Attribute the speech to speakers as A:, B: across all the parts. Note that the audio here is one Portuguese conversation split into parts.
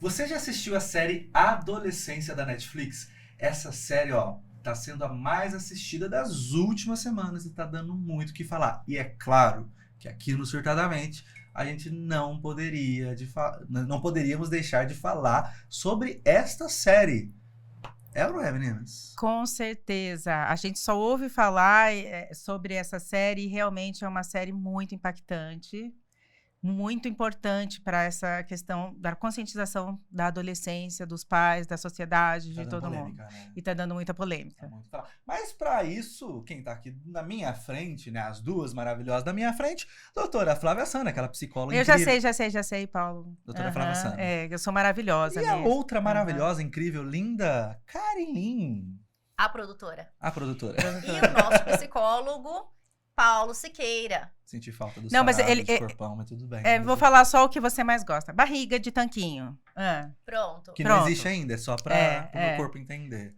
A: Você já assistiu a série Adolescência da Netflix? Essa série, ó, tá sendo a mais assistida das últimas semanas e tá dando muito o que falar. E é claro que aqui no Surtadamente a gente não poderíamos deixar de falar sobre esta série. É ou não é, meninas?
B: Com certeza. A gente só ouve falar sobre essa série e realmente é uma série muito impactante, muito importante para essa questão da conscientização da adolescência, dos pais, da sociedade,
A: Tá
B: de
A: dando
B: todo mundo.
A: polêmica, né?
B: E tá dando muita
A: Tá
B: polêmica.
A: muito falar. Mas pra isso, quem tá aqui na minha frente, né, as duas maravilhosas da minha frente, doutora Flávia Sana, aquela psicóloga
B: Eu
A: incrível.
B: já sei, Paulo.
A: Doutora Flávia Sana.
B: Eu sou maravilhosa
A: E a
B: mesmo.
A: outra maravilhosa, incrível, linda, Karen Lin,
C: A produtora.
A: a produtora.
C: E o nosso psicólogo, Paulo Siqueira.
A: Senti falta do
B: Não, mas
A: sarado,
B: ele-
A: de corpão, mas tudo bem.
B: Vou falar só o que você mais gosta. Barriga de tanquinho.
C: Pronto.
A: Que não
B: Pronto.
A: existe ainda, é só pra o meu
B: É.
A: corpo entender.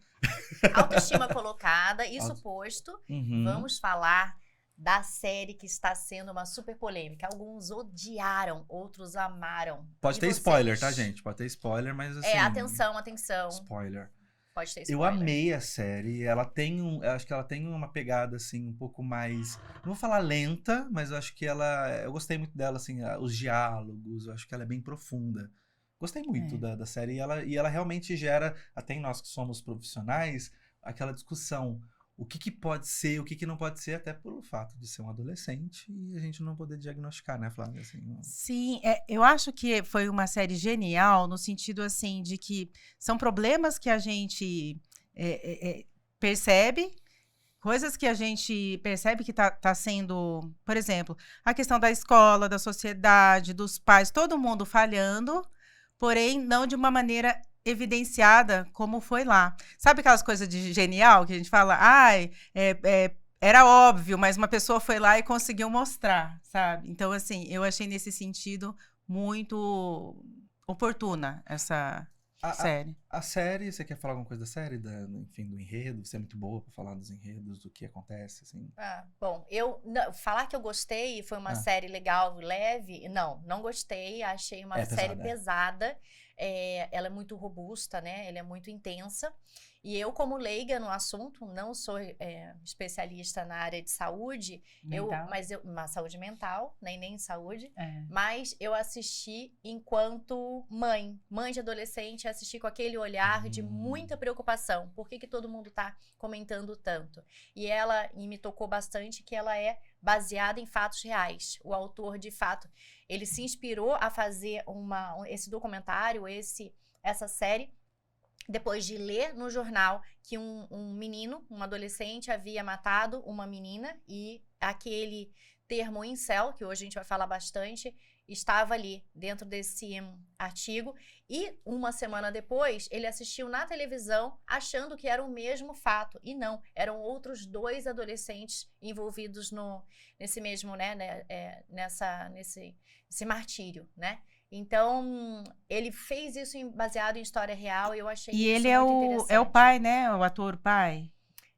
C: Autoestima colocada, isso posto.
A: Uhum.
C: Vamos falar da série que está sendo uma super polêmica. Alguns odiaram, outros amaram.
A: Pode
C: E
A: ter
C: vocês?
A: spoiler, tá, gente? Pode ter spoiler, mas assim...
C: Atenção.
A: Spoiler.
C: Pode ter
A: Eu
C: spoiler.
A: amei a série, eu acho que ela tem uma pegada, assim, um pouco mais, não vou falar lenta, mas eu acho que eu gostei muito dela, assim, os diálogos, eu acho que ela é bem profunda. Gostei muito da série e ela realmente gera, até em nós que somos profissionais, aquela discussão, o que pode ser, o que não pode ser, até pelo fato de ser um adolescente e a gente não poder diagnosticar, né, Flávia? Assim,
B: Sim, eu acho que foi uma série genial no sentido assim de que são problemas que a gente percebe, coisas que a gente percebe que tá sendo, por exemplo, a questão da escola, da sociedade, dos pais, todo mundo falhando, porém não de uma maneira evidenciada como foi lá. Sabe aquelas coisas de genial que a gente fala, era óbvio, mas uma pessoa foi lá e conseguiu mostrar, sabe? Então, assim, eu achei nesse sentido muito oportuna essa série.
A: A série, você quer falar alguma coisa da série? Enfim, do enredo? Você é muito boa pra falar dos enredos, do que acontece, assim.
C: Bom, falar que eu gostei, foi uma série legal, leve, não gostei, achei uma série pesada. Ela é muito robusta, né? Ela é muito intensa. E eu, como leiga no assunto, não sou especialista na área de saúde, uma saúde mental, nem em saúde, mas eu assisti enquanto mãe de adolescente, assisti com aquele olhar de muita preocupação. Por que todo mundo tá comentando tanto? E me tocou bastante que ela é baseada em fatos reais. O autor, de fato, ele se inspirou a fazer esse documentário, essa série, depois de ler no jornal que um adolescente havia matado uma menina e aquele termo incel, que hoje a gente vai falar bastante, estava ali dentro desse artigo e uma semana depois ele assistiu na televisão achando que era o mesmo fato e não, eram outros 2 adolescentes envolvidos nesse mesmo, né, nesse martírio, né? Então, ele fez isso baseado em história real e eu achei isso muito interessante.
B: É o pai, né? O ator pai.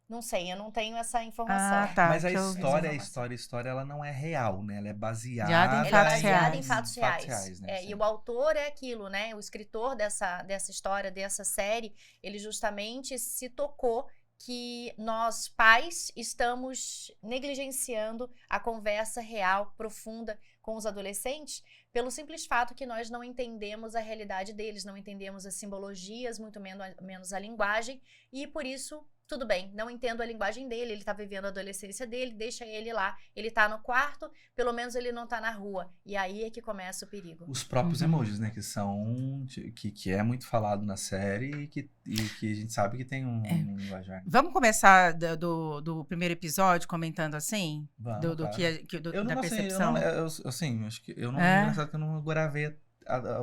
C: Não sei, eu não tenho essa informação.
B: Tá.
A: Mas a história, ela não é real, né? Ela é baseada
C: em fatos reais.
A: Né?
C: E o autor é aquilo, né? O escritor dessa história, dessa série, ele justamente se tocou que nós, pais, estamos negligenciando a conversa real, profunda com os adolescentes, pelo simples fato que nós não entendemos a realidade deles, não entendemos as simbologias, muito menos a linguagem, e por isso, tudo bem, não entendo a linguagem dele, ele tá vivendo a adolescência dele, deixa ele lá, ele tá no quarto, pelo menos ele não tá na rua, e aí é que começa o perigo.
A: Os próprios emojis, né, que é muito falado na série e que a gente sabe que tem um linguajar.
B: Vamos começar do primeiro episódio comentando assim?
A: Vamos,
B: da percepção?
A: Acho que eu não lembro, engraçado que eu não gravei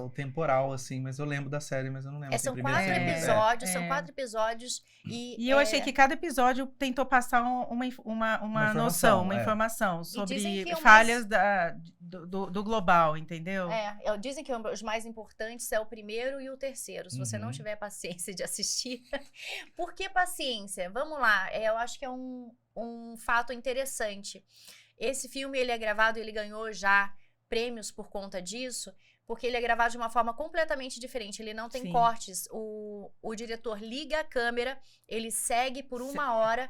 A: o temporal, assim, mas eu lembro da série, mas eu não lembro.
C: São 4 episódios
B: e eu achei que cada episódio tentou passar uma noção, uma informação sobre falhas do global, entendeu?
C: Dizem que os mais importantes é o primeiro e o terceiro, se você não tiver paciência de assistir. Por que paciência? Vamos lá, eu acho que é um fato interessante. Esse filme, ele é gravado, ele ganhou já prêmios por conta disso, porque ele é gravado de uma forma completamente diferente. Ele não tem
B: Sim.
C: cortes. O diretor liga a câmera, ele segue por uma hora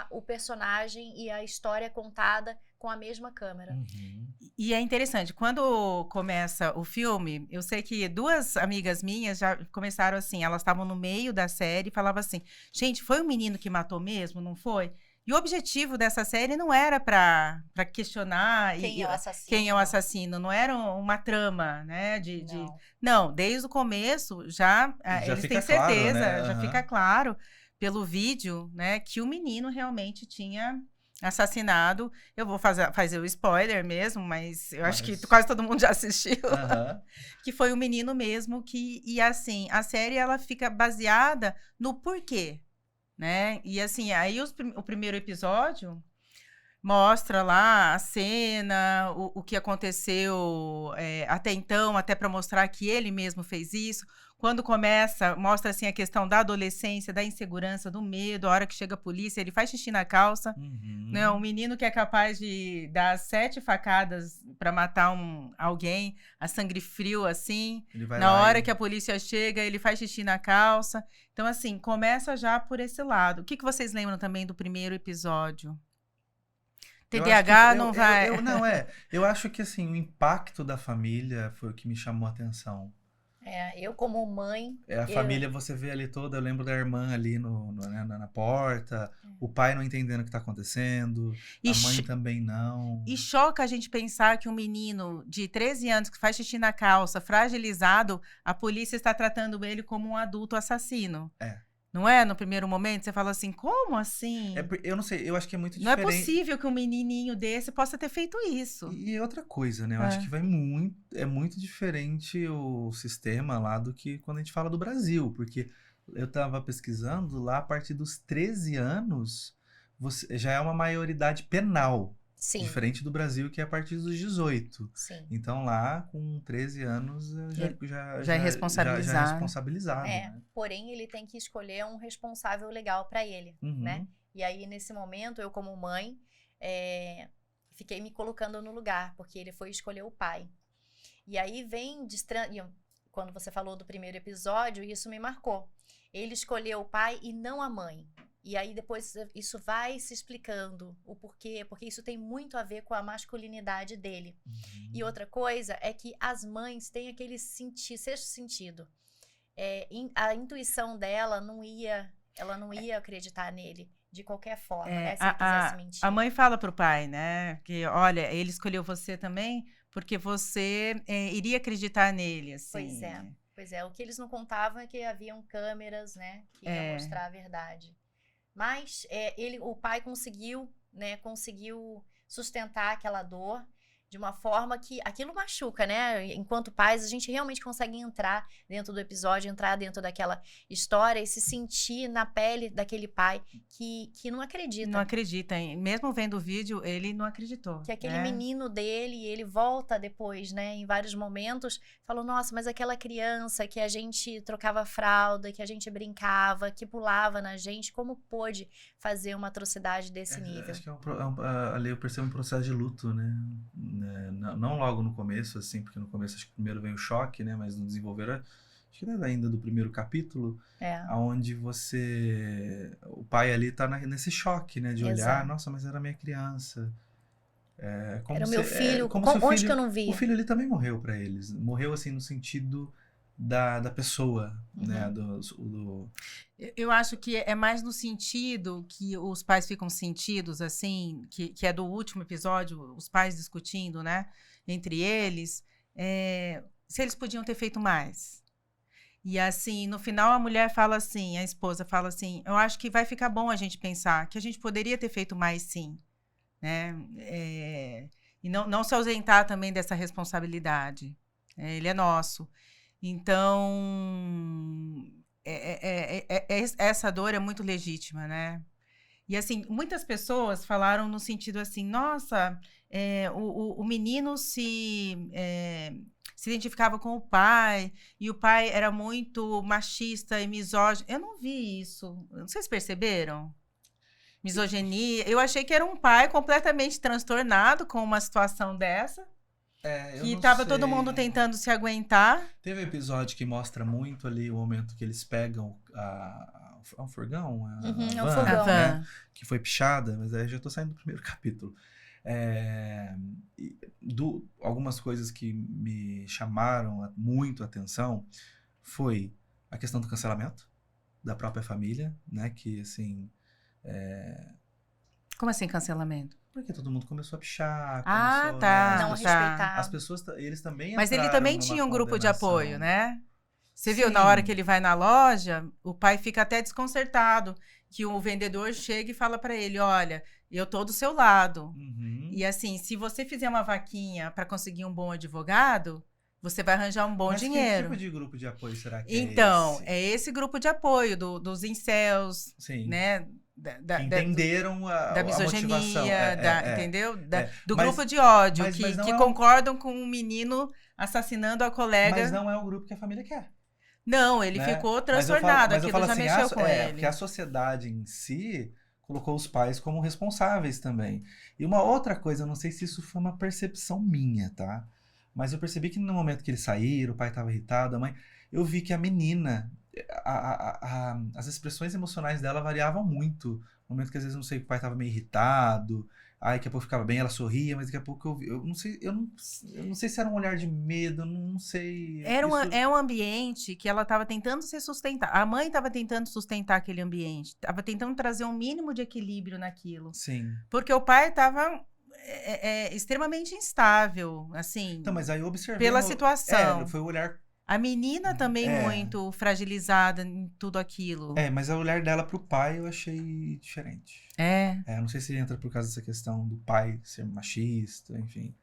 C: o personagem e a história contada com a mesma câmera.
A: Uhum.
B: E é interessante, quando começa o filme, eu sei que 2 amigas minhas já começaram assim, elas estavam no meio da série e falavam assim, gente, foi o menino que matou mesmo, não foi? E o objetivo dessa série não era para questionar
C: Quem é o assassino.
B: quem é o assassino, não era uma trama, né?
C: Não.
B: Não, desde o começo já eles
A: fica
B: têm certeza,
A: claro, né?
B: já
A: Aham.
B: fica claro pelo vídeo, né, que o menino realmente tinha assassinado. Eu vou fazer o spoiler mesmo, mas eu acho que
A: Mas-
B: quase todo mundo já assistiu.
A: Aham.
B: Que foi o menino mesmo e assim, a série ela fica baseada no porquê, né? E assim, aí o primeiro episódio mostra lá a cena, o que aconteceu até então, até para mostrar que ele mesmo fez isso. Quando começa, mostra assim a questão da adolescência, da insegurança, do medo. A hora que chega a polícia, ele faz xixi na calça.
A: Uhum.
B: Né? Um menino que é capaz de dar 7 facadas para matar alguém, a sangue frio assim.
A: Ele vai
B: Na
A: lá
B: hora
A: e-
B: que a polícia chega, ele faz xixi na calça. Então, assim, começa já por esse lado. O que vocês lembram também do primeiro episódio?
A: Eu acho
B: TDAH
A: que-
B: não vai.
A: Eu acho que assim, o impacto da família foi o que me chamou a atenção.
C: Eu como mãe...
A: É a família, você vê ali toda, eu lembro da irmã ali né, na porta, o pai não entendendo o que tá acontecendo,
B: E
A: a mãe
B: cho-
A: também não.
B: E choca a gente pensar que um menino de 13 anos que faz xixi na calça, fragilizado, a polícia está tratando ele como um adulto assassino.
A: É.
B: Não é? No primeiro momento, você fala assim, como assim?
A: Eu não sei, eu acho que é muito
B: Não é
A: diferente.
B: possível que um menininho desse possa ter feito isso.
A: E outra coisa, né? Eu acho que é muito diferente o sistema lá do que quando a gente fala do Brasil, porque eu tava pesquisando lá a partir dos 13 anos, já é uma maioridade penal.
C: Sim,
A: Diferente do Brasil, que é a partir dos 18.
C: sim.
A: Então lá, com 13 anos,
B: Já é responsabilizado.
A: Já é responsabilizado, né?
C: Porém, ele tem que escolher um responsável legal para ele,
A: Uhum.
C: né? E aí, nesse momento, eu como mãe, fiquei me colocando no lugar, porque ele foi escolher o pai. E aí vem, quando você falou do primeiro episódio, isso me marcou. Ele escolheu o pai e não a mãe. E aí depois isso vai se explicando o porquê, porque isso tem muito a ver com a masculinidade dele.
A: Uhum.
C: E outra coisa é que as mães têm aquele sexto sentido. A intuição dela ela não ia acreditar nele de qualquer forma, né? Se ele quisesse mentir.
B: A mãe fala pro pai, né? Que, olha, ele escolheu você também porque você iria acreditar nele, assim.
C: Pois é. O que eles não contavam é que haviam câmeras, né? Que iam mostrar a verdade. Mas o pai conseguiu, né? Conseguiu sustentar aquela dor de uma forma que aquilo machuca, né? Enquanto pais, a gente realmente consegue entrar dentro do episódio, entrar dentro daquela história e se sentir na pele daquele pai que não acredita.
B: Não acredita. Mesmo vendo o vídeo, ele não acreditou.
C: Que aquele menino dele, ele volta depois, né? Em vários momentos, falou, nossa, mas aquela criança que a gente trocava fralda, que a gente brincava, que pulava na gente, como pôde fazer uma atrocidade desse nível?
A: Acho que ali eu percebo um processo de luto, né? Não logo no começo, assim, porque no começo acho que primeiro vem o choque, né? Mas no desenvolver, acho que ainda do primeiro capítulo, onde o pai ali tá nesse choque, né? De olhar, nossa, mas era minha criança.
C: Era o meu filho, onde que eu não vi?
A: O filho ali também morreu pra eles. Morreu, assim, no sentido da pessoa, né?
B: Eu acho que é mais no sentido que os pais ficam sentidos, assim, que é do último episódio, os pais discutindo, né, entre eles, se eles podiam ter feito mais. E assim, no final a mulher fala assim, a esposa fala assim, eu acho que vai ficar bom a gente pensar que a gente poderia ter feito mais sim, né, e não se ausentar também dessa responsabilidade, ele é nosso. Então, essa dor é muito legítima, né? E, assim, muitas pessoas falaram no sentido assim, nossa, o menino se identificava com o pai, e o pai era muito machista e misógino. Eu não vi isso. Vocês perceberam? Misoginia. Eu achei que era um pai completamente transtornado com uma situação dessa.
A: Eu
B: que
A: não
B: tava
A: sei.
B: todo mundo tentando se aguentar.
A: Teve um episódio que mostra muito ali o momento que eles pegam um furgão?
C: É um
A: van,
C: furgão.
B: A van.
A: né? Que foi pichada, mas aí eu já tô saindo do primeiro capítulo. Algumas coisas que me chamaram muito a atenção foi a questão do cancelamento da própria família, né? Que, assim...
B: Como assim, cancelamento?
A: Porque todo mundo começou a pichar,
B: Ah,
A: começou,
B: tá.
A: né?
C: Não respeitar.
A: As pessoas, eles também
B: Mas ele
A: entraram
B: também
A: numa
B: tinha um grupo de
A: condenação.
B: apoio, né? Você viu,
A: Sim.
B: na hora que ele vai na loja, o pai fica até desconcertado, que o vendedor chega e fala pra ele, olha, eu tô do seu lado.
A: Uhum.
B: E assim, se você fizer uma vaquinha pra conseguir um bom advogado, você vai arranjar um bom
A: Mas
B: dinheiro.
A: que tipo de grupo de apoio será que
B: Então,
A: é esse?
B: esse grupo de apoio dos incels,
A: Sim.
B: né?
A: Que entenderam
B: da
A: a motivação.
B: misoginia, entendeu? Do
A: Mas-
B: grupo de ódio,
A: mas não
B: que
A: é um-
B: concordam com um menino assassinando a colega.
A: Mas não é o grupo que a família quer.
B: Não, ele
A: né?
B: ficou
A: Mas eu
B: transtornado,
A: mas eu
B: aquilo
A: falo
B: já
A: assim,
B: mexeu com ele.
A: porque a sociedade em si colocou os pais como responsáveis também. E uma outra coisa, eu não sei se isso foi uma percepção minha, tá? Mas eu percebi que no momento que eles saíram, o pai estava irritado, a mãe, eu vi que a menina, as expressões emocionais dela variavam muito. No momento que às vezes, não sei, o pai estava meio irritado, aí daqui a pouco ficava bem, ela sorria, mas daqui a pouco eu não sei, eu não sei se era um olhar de medo, eu não sei.
B: É um ambiente que ela estava tentando se sustentar. A mãe estava tentando sustentar aquele ambiente, estava tentando trazer um mínimo de equilíbrio naquilo.
A: Sim.
B: Porque o pai estava extremamente instável, assim,
A: Então, mas aí eu observei
B: pela situação.
A: foi o olhar.
B: A menina também muito fragilizada em tudo aquilo.
A: Mas o olhar dela pro pai eu achei diferente. Não sei se entra por causa dessa questão do pai ser machista, enfim,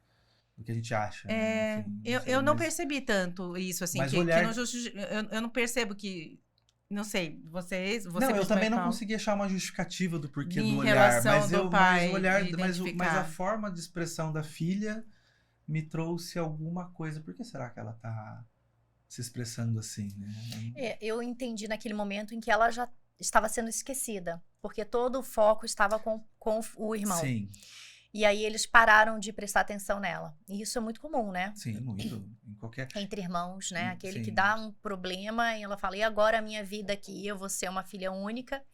A: do que a gente acha. Né? Enfim,
B: eu não percebi tanto isso, assim,
A: mas
B: que
A: olhar...
B: não eu não percebo que, não sei, você
A: Não, eu também não consegui achar uma justificativa do porquê do olhar,
B: relação do pai,
A: mas a forma de expressão da filha me trouxe alguma coisa. Por que será que ela tá se expressando assim, né?
C: Eu entendi naquele momento em que ela já estava sendo esquecida, porque todo o foco estava com o irmão.
A: Sim.
C: E aí eles pararam de prestar atenção nela. E isso é muito comum, né?
A: Sim, muito. Em qualquer...
C: Entre irmãos, né? Aquele
A: Sim.
C: que dá um problema e ela fala, e agora a minha vida aqui? Eu vou ser uma filha única.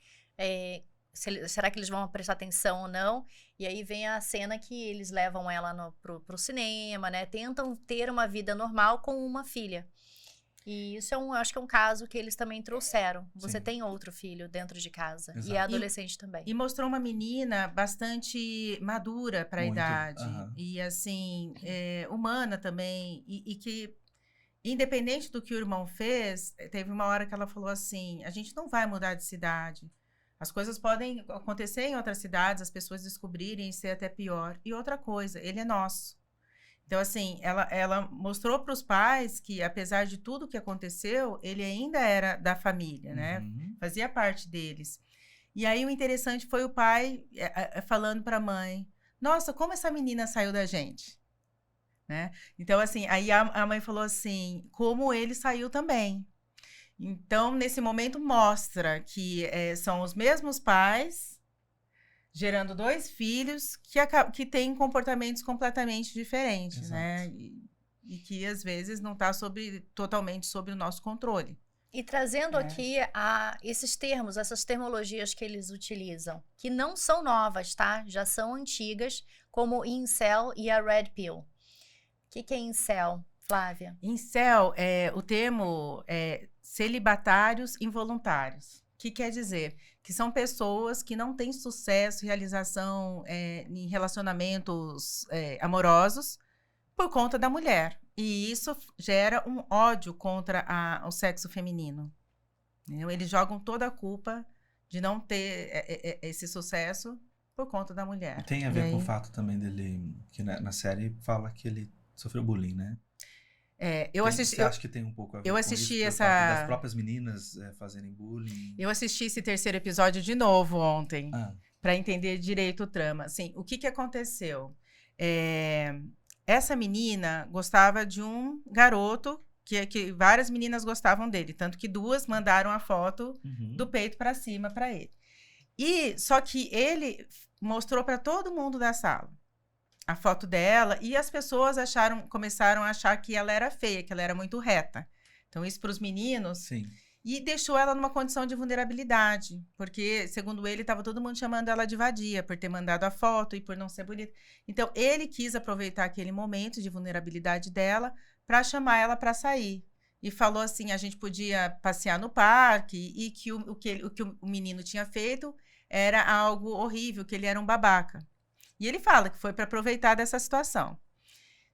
C: Será que eles vão prestar atenção ou não? E aí vem a cena que eles levam ela pro cinema, né? Tentam ter uma vida normal com uma filha. E isso eu acho que é um caso que eles também trouxeram. Você
A: Sim.
C: tem outro filho dentro de casa.
A: Exato.
C: E é adolescente também.
B: E mostrou uma menina bastante madura para a idade. E, assim, humana também. E que, independente do que o irmão fez, teve uma hora que ela falou assim, a gente não vai mudar de cidade. As coisas podem acontecer em outras cidades, as pessoas descobrirem e ser até pior. E outra coisa, ele é nosso. Então, assim, ela mostrou para os pais que, apesar de tudo que aconteceu, ele ainda era da família, né? Fazia parte deles. E aí, o interessante foi o pai falando para a mãe, nossa, como essa menina saiu da gente? Né? Então, assim, aí a mãe falou assim, como ele saiu também. Então, nesse momento, mostra que são os mesmos pais... gerando 2 filhos que têm comportamentos completamente diferentes,
A: Exato.
B: né? E que, às vezes, não está totalmente sob o nosso controle.
C: E trazendo aqui esses termos, essas terminologias que eles utilizam, que não são novas, tá? Já são antigas, como incel e a red pill. O que é incel, Flávia?
B: Incel, o termo celibatários involuntários. O que quer dizer? Que são pessoas que não têm sucesso, realização em relacionamentos amorosos por conta da mulher. E isso gera um ódio contra o sexo feminino. Eles jogam toda a culpa de não ter esse sucesso por conta da mulher.
A: Tem a ver com o fato também dele, que na série fala que ele sofreu bullying, né? Você acha que tem um pouco a ver
B: eu
A: com
B: assisti
A: isso, das próprias meninas fazerem bullying?
B: Eu assisti esse 3º episódio de novo ontem, para entender direito o trama. Assim, o que aconteceu? Essa menina gostava de um garoto que várias meninas gostavam dele, tanto que 2 mandaram a foto do peito para cima para ele. Só que ele mostrou para todo mundo da sala. a foto dela e as pessoas começaram a achar que ela era feia, que ela era muito reta. Então, isso para os meninos.
A: Sim.
B: E deixou ela numa condição de vulnerabilidade, porque, segundo ele, estava todo mundo chamando ela de vadia, por ter mandado a foto e por não ser bonita. Então, ele quis aproveitar aquele momento de vulnerabilidade dela para chamar ela para sair. E falou assim, a gente podia passear no parque e que o que o menino tinha feito era algo horrível, que ele era um babaca. E ele fala que foi para aproveitar dessa situação.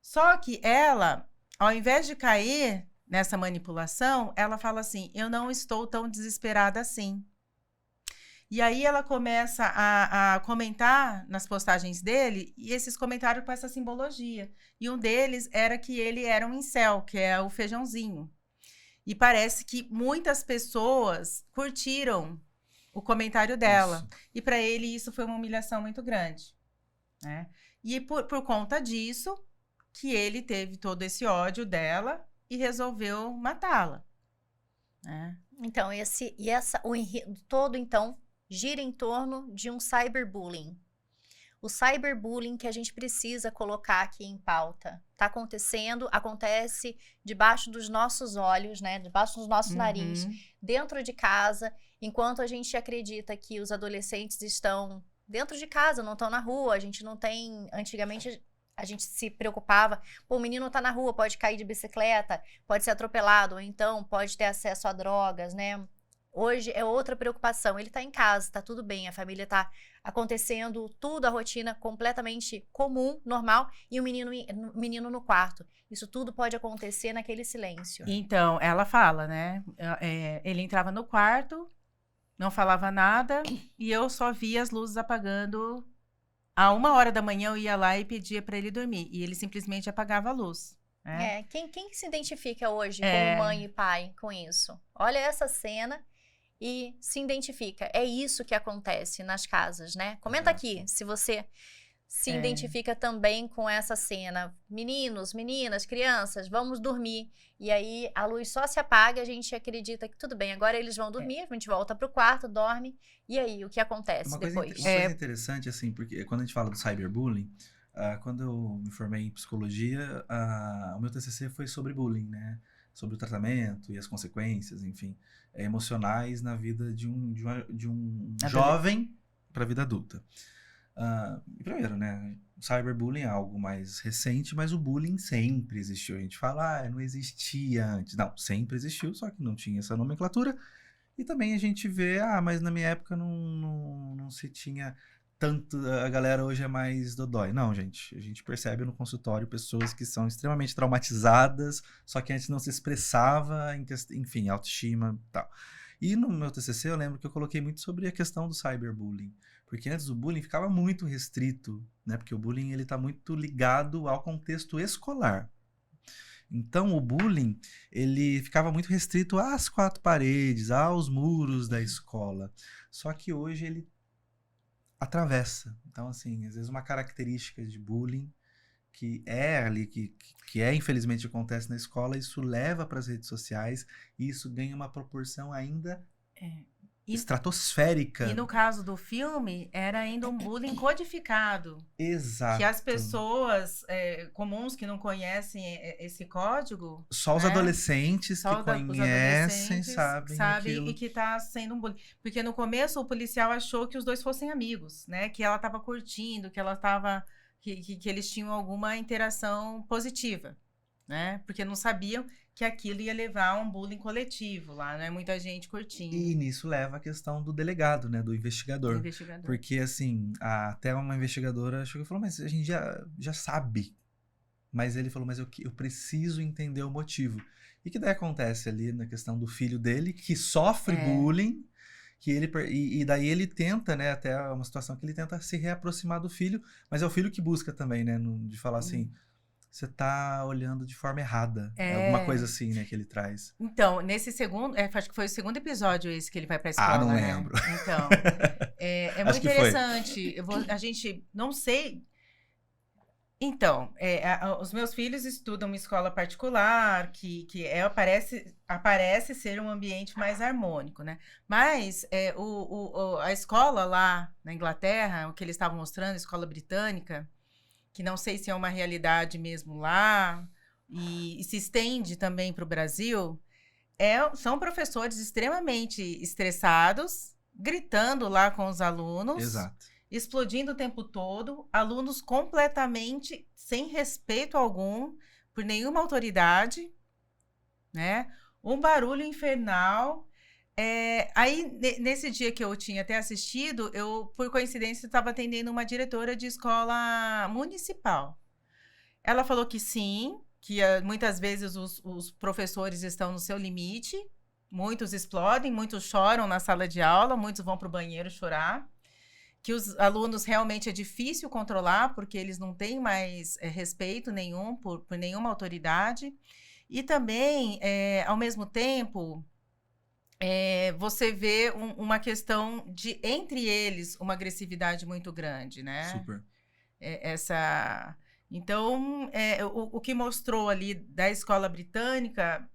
B: Só que ela, ao invés de cair nessa manipulação, ela fala assim, eu não estou tão desesperada assim. E aí ela começa a comentar nas postagens dele, e esses comentários com essa simbologia. E um deles era que ele era um incel, que é o feijãozinho. E parece que muitas pessoas curtiram o comentário dela.
A: Isso.
B: E para ele isso foi uma humilhação muito grande. Né? E por conta disso, que ele teve todo esse ódio dela e resolveu matá-la. Né?
C: Então, o enredo todo, então, gira em torno de um cyberbullying. O cyberbullying que a gente precisa colocar aqui em pauta. Está acontecendo, acontece debaixo dos nossos olhos, né? Debaixo dos nossos nariz, dentro de casa, enquanto a gente acredita que os adolescentes estão dentro de casa, não estão na rua, a gente não tem... Antigamente, a gente se preocupava, pô, o menino tá na rua, pode cair de bicicleta, pode ser atropelado, ou então pode ter acesso a drogas, né? Hoje é outra preocupação, ele tá em casa, tá tudo bem, a família tá acontecendo tudo, a rotina completamente comum, normal, e o menino no quarto. Isso tudo pode acontecer naquele silêncio.
B: Então, ela fala, né? Ele entrava no quarto, não falava nada, e eu só via as luzes apagando. A 1h da manhã eu ia lá e pedia para ele dormir, e ele simplesmente apagava a luz. Né?
C: Quem se identifica hoje como mãe e pai com isso? Olha essa cena e se identifica. É isso que acontece nas casas, né? Comenta aqui se você se identifica também com essa cena. Meninos, meninas, crianças, vamos dormir. E aí a luz só se apaga, a gente acredita que tudo bem, agora eles vão dormir, a gente volta pro quarto, dorme. E aí, o que acontece depois?
A: Uma coisa interessante, assim, porque quando a gente fala do cyberbullying, quando eu me formei em psicologia, o meu TCC foi sobre bullying, né? Sobre o tratamento e as consequências, enfim, emocionais na vida de um jovem para a vida adulta. Primeiro, né? O cyberbullying é algo mais recente, mas o bullying sempre existiu. A gente fala, não existia antes. Não, sempre existiu, só que não tinha essa nomenclatura. E também a gente vê, mas na minha época não se tinha tanto, a galera hoje é mais dodói. Não, gente, a gente percebe no consultório pessoas que são extremamente traumatizadas, só que antes não se expressava, enfim, autoestima e tal. E no meu TCC eu lembro que eu coloquei muito sobre a questão do cyberbullying, porque antes o bullying ficava muito restrito, né? Porque o bullying ele está muito ligado ao contexto escolar. Então o bullying ele ficava muito restrito às 4 paredes, aos muros da escola. Só que hoje ele atravessa. Então, assim, às vezes uma característica de bullying que é ali, que infelizmente acontece na escola, isso leva para as redes sociais e isso ganha uma proporção ainda estratosférica.
B: E no caso do filme, era ainda um bullying codificado.
A: Exato.
B: Que as pessoas comuns que não conhecem esse código...
A: Só os adolescentes que conhecem, sabem
B: e que está sendo um bullying. Porque no começo o policial achou que os dois fossem amigos, né? Que ela estava curtindo, que ela estava... Que eles tinham alguma interação positiva, né? Porque não sabiam que aquilo ia levar a um bullying coletivo lá, né? Muita gente curtindo.
A: E nisso leva a questão do delegado, né? Do investigador. Porque, assim, até uma investigadora chegou e falou, mas a gente já sabe. Mas ele falou, mas eu preciso entender o motivo. E que daí acontece ali na questão do filho dele, que sofre bullying, e daí ele tenta, né? Até uma situação que ele tenta se reaproximar do filho, mas é o filho que busca também, né? De falar assim... Você tá olhando de forma errada. É alguma coisa assim, né, que ele traz.
B: Então, nesse segundo... acho que foi o segundo episódio esse que ele vai pra escola,
A: não
B: né?
A: lembro.
B: Então, é muito interessante. A gente... Não sei... Então, os meus filhos estudam uma escola particular, que aparece ser um ambiente mais harmônico, né? Mas a escola lá na Inglaterra, o que eles estavam mostrando, a escola britânica... que não sei se é uma realidade mesmo lá, e se estende também para o Brasil, são professores extremamente estressados, gritando lá com os alunos,
A: Exato.
B: explodindo o tempo todo, alunos completamente sem respeito algum por nenhuma autoridade, né? Um barulho infernal. Aí, nesse dia que eu tinha até assistido, eu, por coincidência, estava atendendo uma diretora de escola municipal. Ela falou que sim, que muitas vezes os professores estão no seu limite, muitos explodem, muitos choram na sala de aula, muitos vão para o banheiro chorar, que os alunos realmente é difícil controlar, porque eles não têm mais respeito nenhum por nenhuma autoridade. E também, ao mesmo tempo, você vê uma questão de, entre eles, uma agressividade muito grande, né?
A: Super.
B: Então, o que mostrou ali da escola britânica,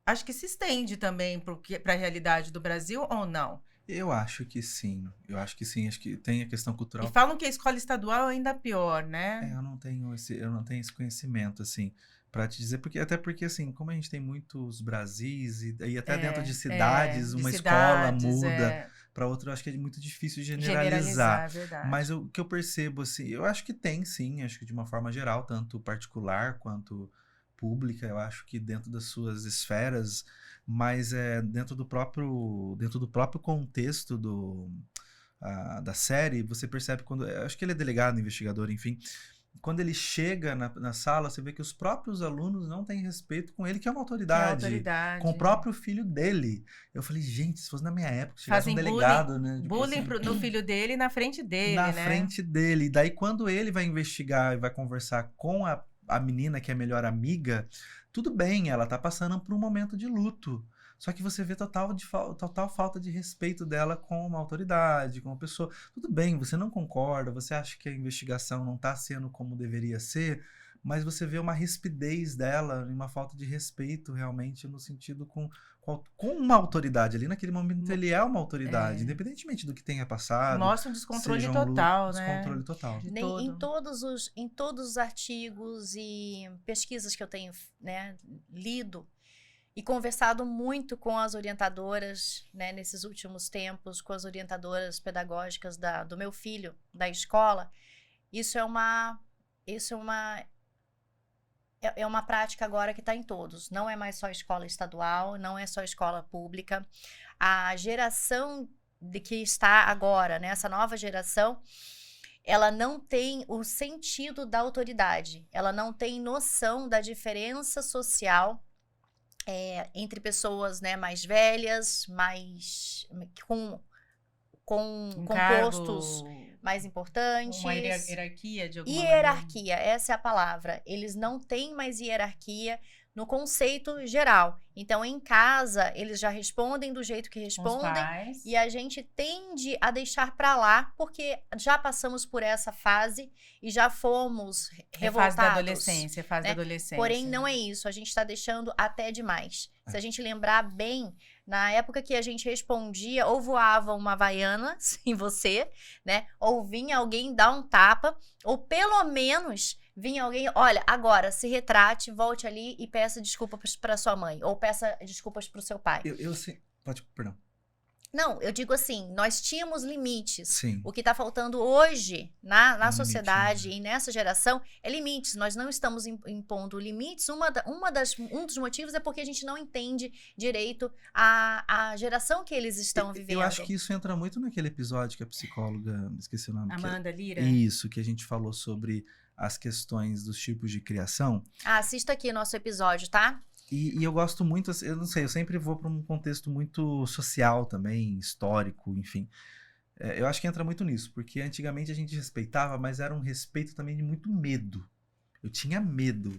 B: acho que se estende também para a realidade do Brasil, ou não?
A: Eu acho que sim. Acho que tem a questão cultural.
B: E falam que a escola estadual é ainda pior, né?
A: Eu não tenho esse conhecimento, assim, para te dizer, até porque, assim, como a gente tem muitos Brasis, e até dentro de cidades, uma escola muda para outra, eu acho que é muito difícil generalizar.
B: É verdade.
A: Mas o que eu percebo, assim, eu acho que tem, sim, acho que de uma forma geral, tanto particular quanto pública, eu acho que dentro das suas esferas, mas dentro do próprio contexto da série, você percebe acho que ele é delegado, investigador, enfim, quando ele chega na sala, você vê que os próprios alunos não têm respeito com ele, que é uma autoridade, com o próprio filho dele. Eu falei, gente, se fosse na minha época, tivesse um delegado,
B: bullying,
A: né?
B: Bullying no filho dele na frente dele,
A: na frente dele. E daí, quando ele vai investigar e vai conversar com a menina, que é a melhor amiga, tudo bem, ela tá passando por um momento de luto. Só que você vê total falta de respeito dela com uma autoridade, com uma pessoa. Tudo bem, você não concorda, você acha que a investigação não está sendo como deveria ser, mas você vê uma rispidez dela, uma falta de respeito realmente no sentido com uma autoridade. Ali naquele momento ele é uma autoridade, independentemente do que tenha passado.
B: Mostra um descontrole total, né?
A: Descontrole total.
C: Em todos os artigos e pesquisas que eu tenho, né, lido, e conversado muito com as orientadoras, né, nesses últimos tempos, com as orientadoras pedagógicas do meu filho, da escola. Isso é uma prática agora que está em todos. Não é mais só escola estadual, não é só escola pública. A geração que está agora, né, essa nova geração, ela não tem o sentido da autoridade. Ela não tem noção da diferença social entre pessoas, né, mais velhas, com postos mais importantes.
B: Uma hierarquia de alguma
C: Hierarquia, essa é a palavra. Eles não têm mais hierarquia no conceito geral. Então, em casa, eles já respondem do jeito que respondem, e a gente tende a deixar para lá, porque já passamos por essa fase e já fomos revoltados.
B: Fase da adolescência.
C: Porém, não é isso. A gente está deixando até demais. Se a gente lembrar bem, na época que a gente respondia, ou voava uma havaiana em você, né? Ou vinha alguém dar um tapa, ou pelo menos vinha alguém, olha, agora se retrate, volte ali e peça desculpas para sua mãe, ou peça desculpas para o seu pai.
A: Perdão.
C: Não, eu digo assim, nós tínhamos limites.
A: Sim.
C: O que está faltando hoje na sociedade e nessa geração é limites. Nós não estamos impondo limites. Um dos motivos é porque a gente não entende direito a geração que eles estão vivendo.
A: Eu acho que isso entra muito naquele episódio que a psicóloga, esqueci o nome.
B: Amanda Lira?
A: Isso, que a gente falou sobre as questões dos tipos de criação.
C: Assista aqui nosso episódio, tá?
A: E eu gosto muito, eu não sei, eu sempre vou para um contexto muito social também, histórico, enfim. Eu acho que entra muito nisso, porque antigamente a gente respeitava, mas era um respeito também de muito medo. Eu tinha medo.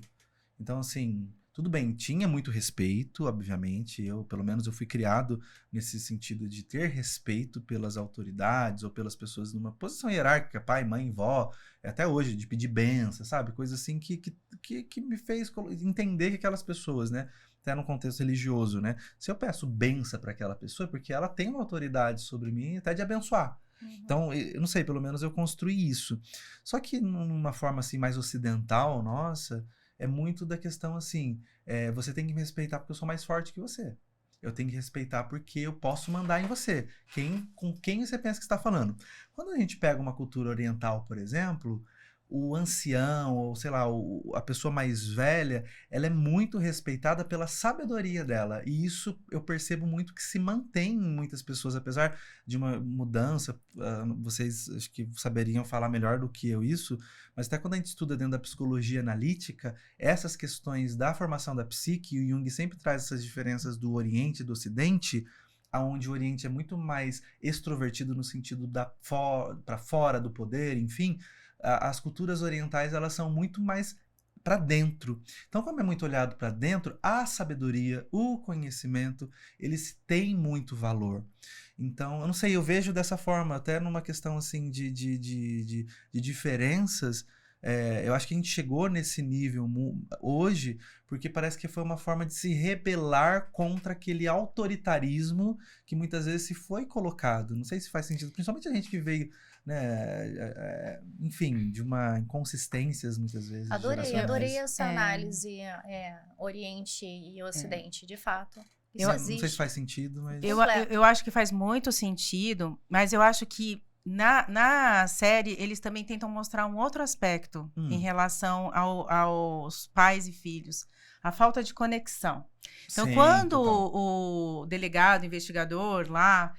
A: Então, assim, tudo bem, tinha muito respeito, obviamente. Pelo menos eu fui criado nesse sentido de ter respeito pelas autoridades ou pelas pessoas numa posição hierárquica, pai, mãe, vó, até hoje, de pedir benção, sabe? Coisa assim que me fez entender que aquelas pessoas, né? Até no contexto religioso, né? Se eu peço benção para aquela pessoa, é porque ela tem uma autoridade sobre mim até de abençoar. Então, eu não sei, pelo menos eu construí isso. Só que numa forma assim mais ocidental, nossa, é muito da questão assim, você tem que me respeitar porque eu sou mais forte que você. Eu tenho que respeitar porque eu posso mandar em você. Com quem você pensa que está falando? Quando a gente pega uma cultura oriental, por exemplo, o ancião, ou sei lá, a pessoa mais velha, ela é muito respeitada pela sabedoria dela. E isso eu percebo muito que se mantém em muitas pessoas, apesar de uma mudança. Vocês acho que saberiam falar melhor do que eu isso, mas até quando a gente estuda dentro da psicologia analítica, essas questões da formação da psique, e o Jung sempre traz essas diferenças do Oriente e do Ocidente, onde o Oriente é muito mais extrovertido no sentido para fora do poder, enfim. As culturas orientais, elas são muito mais para dentro. Então, como é muito olhado para dentro, a sabedoria, o conhecimento, eles têm muito valor. Então, eu não sei, eu vejo dessa forma, até numa questão assim de diferenças. Eu acho que a gente chegou nesse nível hoje porque parece que foi uma forma de se rebelar contra aquele autoritarismo que muitas vezes se foi colocado. Não sei se faz sentido, principalmente a gente que veio, né, enfim, de uma inconsistências muitas vezes.
C: Adorei essa análise Oriente e Ocidente, de fato. Isso existe.
A: Não sei se faz sentido, mas...
B: Eu acho que faz muito sentido, mas eu acho que na série eles também tentam mostrar um outro aspecto em relação aos pais e filhos. A falta de conexão. Então,
A: Sim,
B: quando
A: total.
B: o delegado, o investigador lá,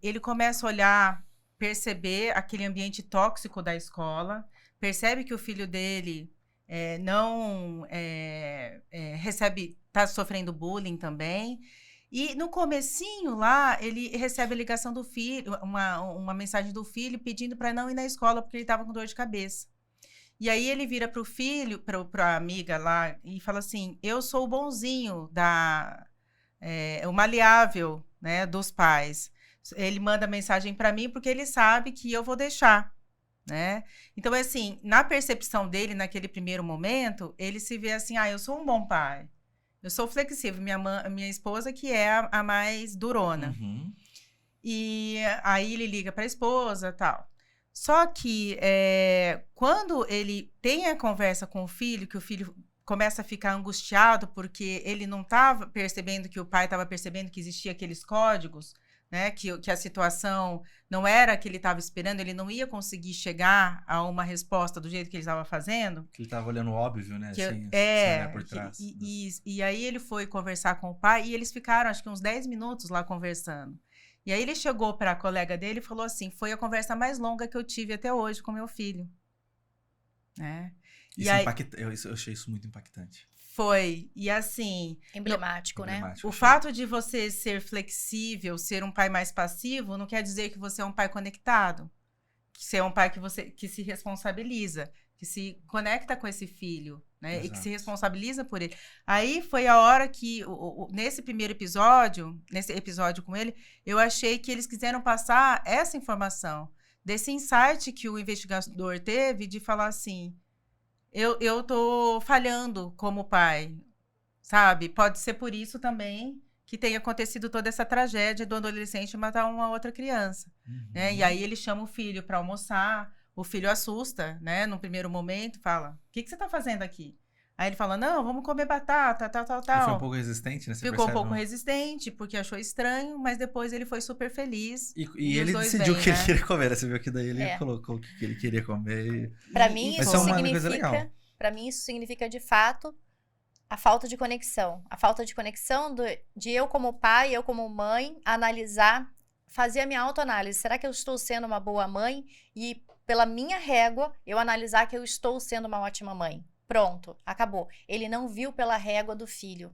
B: ele começa a olhar, perceber aquele ambiente tóxico da escola, percebe que o filho dele não recebe, está sofrendo bullying também. E no comecinho lá, ele recebe a ligação do filho, uma mensagem do filho pedindo para não ir na escola porque ele estava com dor de cabeça. E aí ele vira para o filho, para a amiga lá, e fala assim: eu sou o bonzinho, o maleável, né, dos pais. Ele manda mensagem para mim porque ele sabe que eu vou deixar, né? Então, assim, na percepção dele, naquele primeiro momento, ele se vê assim: eu sou um bom pai. Eu sou flexível, minha esposa que é a mais durona.
A: Uhum.
B: E aí ele liga para a esposa e tal. Só que quando ele tem a conversa com o filho, que o filho começa a ficar angustiado porque ele não estava percebendo que o pai estava percebendo que existia aqueles códigos, né? Que a situação não era a que ele estava esperando, ele não ia conseguir chegar a uma resposta do jeito que ele estava fazendo.
A: Que ele estava olhando óbvio, né? Assim, por trás.
B: E aí ele foi conversar com o pai e eles ficaram, acho que uns 10 minutos lá conversando. E aí ele chegou para a colega dele e falou assim: foi a conversa mais longa que eu tive até hoje com meu filho. Né?
A: Eu achei isso muito impactante.
B: Foi. E assim...
C: Emblemático, né?
B: O fato de você ser flexível, ser um pai mais passivo, não quer dizer que você é um pai conectado. Que você é um pai que se responsabiliza, que se conecta com esse filho, né?
A: Exato.
B: E que se responsabiliza por ele. Aí foi a hora que, nesse primeiro episódio, nesse episódio com ele, eu achei que eles quiseram passar essa informação, desse insight que o investigador teve de falar assim: eu tô falhando como pai, sabe? Pode ser por isso também que tenha acontecido toda essa tragédia do adolescente matar uma outra criança, né? E aí ele chama o filho para almoçar, o filho assusta, né? No primeiro momento, fala: o que você tá fazendo aqui? Aí ele fala: não, vamos comer batata, tal.
A: Ele foi um pouco resistente, né?
B: Ficou um pouco resistente, porque achou estranho, mas depois ele foi super feliz.
A: E ele decidiu que ele queria comer, né? Você viu que daí ele colocou o que ele queria comer.
C: Para mim, isso significa, de fato, a falta de conexão. A falta de conexão de eu como pai, eu como mãe, analisar, fazer a minha autoanálise. Será que eu estou sendo uma boa mãe? E pela minha régua, eu analisar que eu estou sendo uma ótima mãe. Pronto, acabou. Ele não viu pela régua do filho.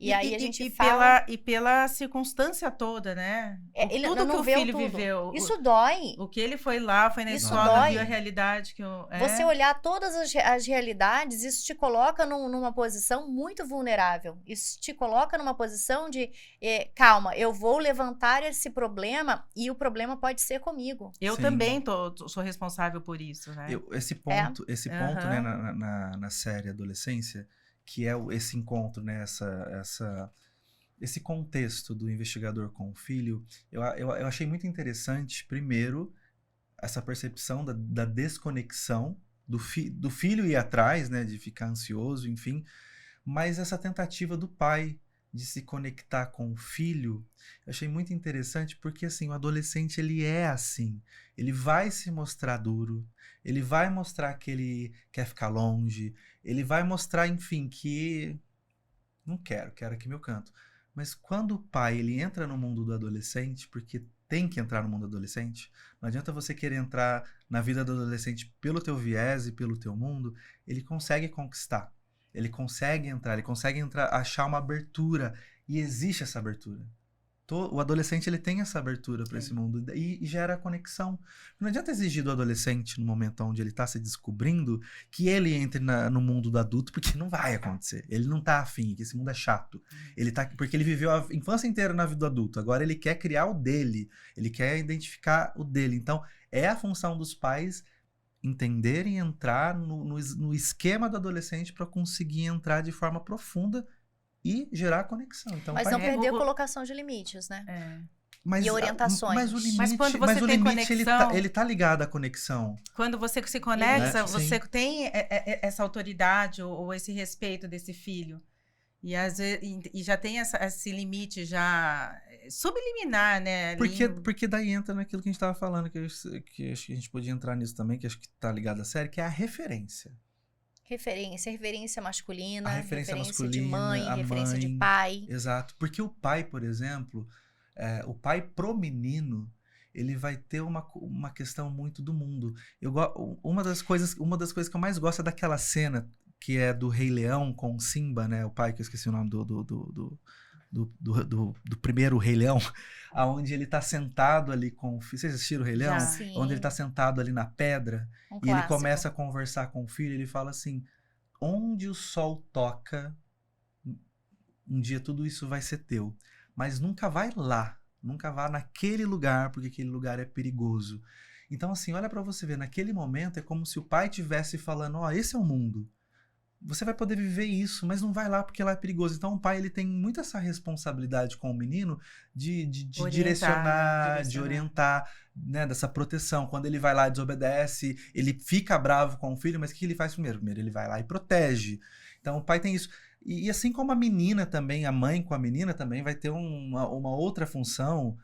C: E aí a gente fala...
B: pela circunstância toda, né? Tudo que o filho viveu.
C: Isso dói.
B: O que ele foi lá, foi na escola, viu a realidade que...
C: Você olhar todas as realidades, isso te coloca numa posição muito vulnerável. Isso te coloca numa posição de... calma, eu vou levantar esse problema e o problema pode ser comigo.
B: Eu também sou responsável por isso, né?
A: Esse ponto, né, na série Adolescência, que é esse encontro, né, esse contexto do investigador com o filho, eu achei muito interessante, primeiro, essa percepção da desconexão, do filho ir atrás, né, de ficar ansioso, enfim, mas essa tentativa do pai de se conectar com o filho, eu achei muito interessante porque, assim, o adolescente, ele é assim, ele vai se mostrar duro, ele vai mostrar que ele quer ficar longe, ele vai mostrar, enfim, que não quero aqui meu canto. Mas quando o pai, ele entra no mundo do adolescente, porque tem que entrar no mundo do adolescente, não adianta você querer entrar na vida do adolescente pelo teu viés e pelo teu mundo, ele consegue conquistar. Ele consegue entrar, achar uma abertura. E existe essa abertura. O adolescente, ele tem essa abertura para esse mundo e gera conexão. Não adianta exigir do adolescente, no momento onde ele está se descobrindo, que ele entre no mundo do adulto, porque não vai acontecer. Ele não está afim, que esse mundo é chato. Porque ele viveu a infância inteira na vida do adulto. Agora ele quer criar o dele. Ele quer identificar o dele. Então, é a função dos pais entenderem e entrar no esquema do adolescente para conseguir entrar de forma profunda e gerar conexão. Então,
C: mas não perder a colocação de limites, né? E orientações.
B: Mas quando você tem conexão,
A: ele tá ligado à conexão.
B: Quando você se conecta, você tem essa autoridade ou esse respeito desse filho. E, às vezes, e já tem esse limite já subliminar, né?
A: Porque daí entra naquilo que a gente estava falando, que acho que a gente podia entrar nisso também, que acho que tá ligado à série, que é a referência.
C: Referência masculina,
A: a referência masculina,
C: de mãe, referência de pai.
A: Exato. Porque o pai, por exemplo, o pai pro menino, ele vai ter uma questão muito do mundo. Uma das coisas que eu mais gosto é daquela cena que é do Rei Leão com o Simba, né? O pai, que eu esqueci o nome do primeiro Rei Leão, onde ele tá sentado ali com o filho. Vocês assistiram o Rei Leão?
C: Sim.
A: Onde ele tá sentado ali na pedra e ele começa a conversar com o filho, ele fala assim: onde o sol toca, um dia tudo isso vai ser teu, mas nunca vai lá, nunca vá naquele lugar, porque aquele lugar é perigoso. Então, assim, olha pra você ver, naquele momento é como se o pai estivesse falando: ó, esse é o mundo. Você vai poder viver isso, mas não vai lá porque lá é perigoso. Então o pai, ele tem muito essa responsabilidade com o menino de direcionar, de orientar, né, dessa proteção. Quando ele vai lá e desobedece, ele fica bravo com o filho, mas o que ele faz primeiro? Primeiro ele vai lá e protege. Então o pai tem isso. E assim como a menina também, a mãe com a menina também vai ter uma outra função.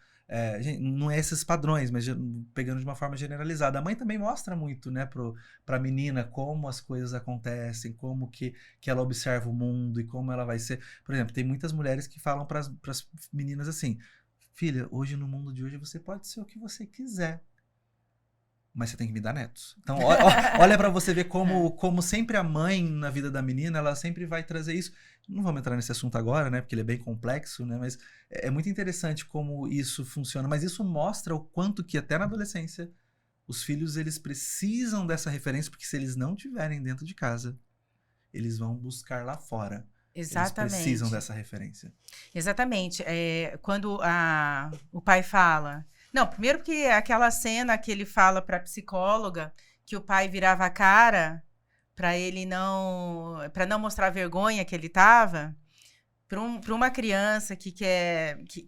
A: Não é esses padrões, mas pegando de uma forma generalizada. A mãe também mostra muito, né, pra menina como as coisas acontecem, como que ela observa o mundo e como ela vai ser. Por exemplo, tem muitas mulheres que falam pras meninas assim: filha, hoje no mundo de hoje você pode ser o que você quiser, mas você tem que me dar netos. Então, olha pra você ver como sempre a mãe na vida da menina, ela sempre vai trazer isso. Não vamos entrar nesse assunto agora, né? Porque ele é bem complexo, né? Mas é muito interessante como isso funciona. Mas isso mostra o quanto que até na adolescência os filhos, eles precisam dessa referência, porque se eles não tiverem dentro de casa, eles vão buscar lá fora.
B: Exatamente.
A: Eles precisam dessa referência.
B: Exatamente. Quando o pai fala... Não, primeiro porque aquela cena que ele fala para a psicóloga que o pai virava a cara para não mostrar a vergonha que ele tava, para uma criança que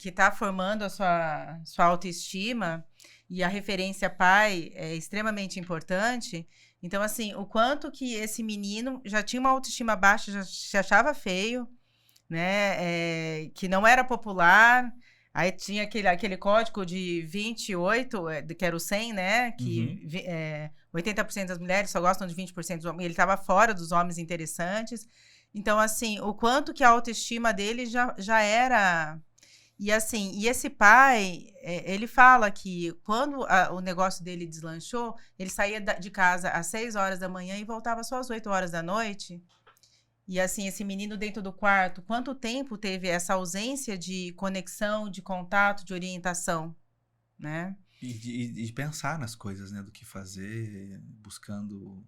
B: está formando a sua autoestima, e a referência pai é extremamente importante. Então, assim, o quanto que esse menino já tinha uma autoestima baixa, já se achava feio, né? Que não era popular. Aí tinha aquele código de 28, que era o 100, né? Que 80% das mulheres só gostam de 20% dos homens. Ele estava fora dos homens interessantes. Então, assim, o quanto que a autoestima dele já era... E, assim, esse pai, ele fala que quando o negócio dele deslanchou, ele saía de casa às 6 horas da manhã e voltava só às 8 horas da noite. E, assim, esse menino dentro do quarto, quanto tempo teve essa ausência de conexão, de contato, de orientação, né?
A: E de pensar nas coisas, né? Do que fazer, buscando...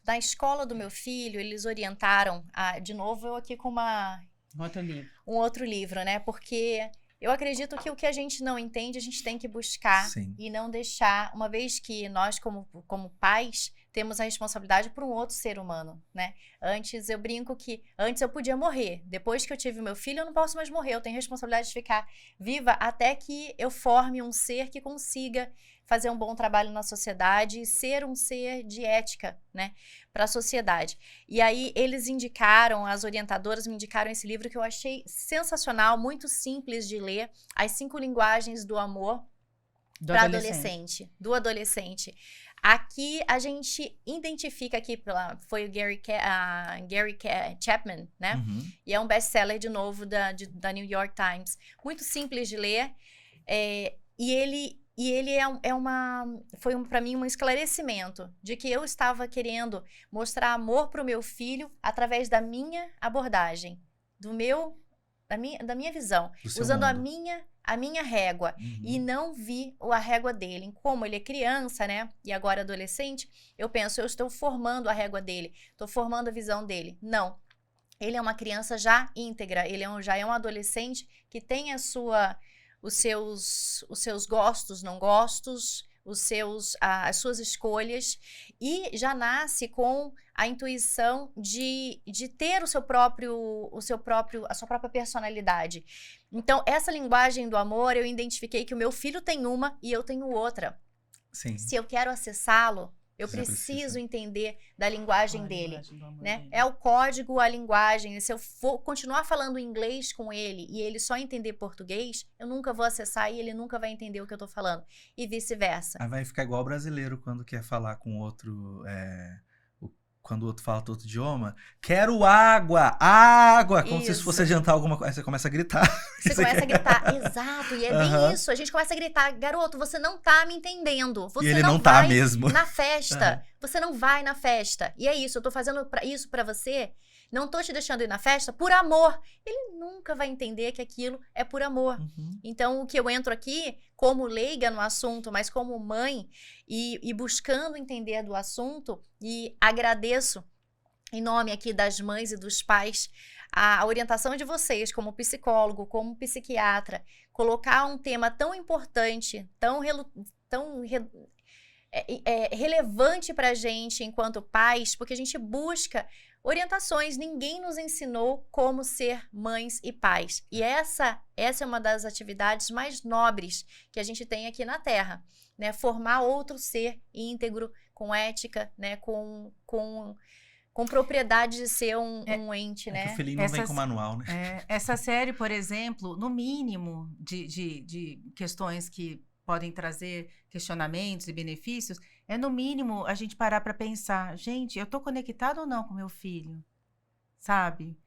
C: Da escola do meu filho, eles orientaram... de novo, eu aqui com um outro livro, né? Porque eu acredito que o que a gente não entende, a gente tem que buscar.
A: Sim.
C: E não deixar... Uma vez que nós, como pais... temos a responsabilidade por um outro ser humano, né? Antes eu brinco que antes eu podia morrer. Depois que eu tive meu filho, eu não posso mais morrer. Eu tenho responsabilidade de ficar viva até que eu forme um ser que consiga fazer um bom trabalho na sociedade e ser um ser de ética, né, para a sociedade. E aí eles indicaram, as orientadoras me indicaram esse livro que eu achei sensacional, muito simples de ler, As 5 Linguagens do Amor para adolescente, do adolescente. Aqui a gente identifica aqui, foi o Gary Chapman, né?
A: Uhum.
C: E é um best-seller de novo da New York Times. Muito simples de ler. E ele foi para mim um esclarecimento de que eu estava querendo mostrar amor para o meu filho através da minha abordagem, da minha visão, usando a minha régua, e não vi a régua dele. Como ele é criança, né, e agora adolescente, eu penso, eu estou formando a régua dele, estou formando a visão dele. Não, ele é uma criança já íntegra, ele já é um adolescente que tem os seus gostos, não gostos, as suas escolhas, e já nasce com a intuição de ter a sua própria personalidade. Então, essa linguagem do amor, eu identifiquei que o meu filho tem uma e eu tenho outra.
A: Sim.
C: Se eu quero acessá-lo, eu preciso entender da linguagem dele, né? É o código, a linguagem. Se eu for continuar falando inglês com ele e ele só entender português, eu nunca vou acessar e ele nunca vai entender o que eu tô falando. E vice-versa.
A: Aí vai ficar igual o brasileiro quando quer falar com outro... Quando o outro fala outro idioma, quero água, água, como se fosse adiantar alguma coisa. Aí você começa a gritar.
C: Você começa a gritar, exato, e é bem isso. A gente começa a gritar, garoto, você não tá me entendendo. Você
A: e ele não
C: vai
A: tá mesmo.
C: na festa. Você não vai na festa. E é isso, eu tô fazendo isso pra você. Não tô te deixando ir na festa por amor. Ele nunca vai entender que aquilo é por amor. Então, o que eu entro aqui, como leiga no assunto, mas como mãe, e buscando entender do assunto, e agradeço, em nome aqui das mães e dos pais, a orientação de vocês, como psicólogo, como psiquiatra, colocar um tema tão importante, tão relevante pra gente enquanto pais, porque a gente busca orientações. Ninguém nos ensinou como ser mães e pais. E essa é uma das atividades mais nobres que a gente tem aqui na Terra, né? Formar outro ser íntegro, com ética, né? Com propriedade de ser um ente, né?
A: Que o filhinho não vem com manual, né?
B: Essa série, por exemplo, no mínimo de questões que podem trazer questionamentos e benefícios, no mínimo a gente parar para pensar, gente, eu tô conectado ou não com meu filho? Sabe?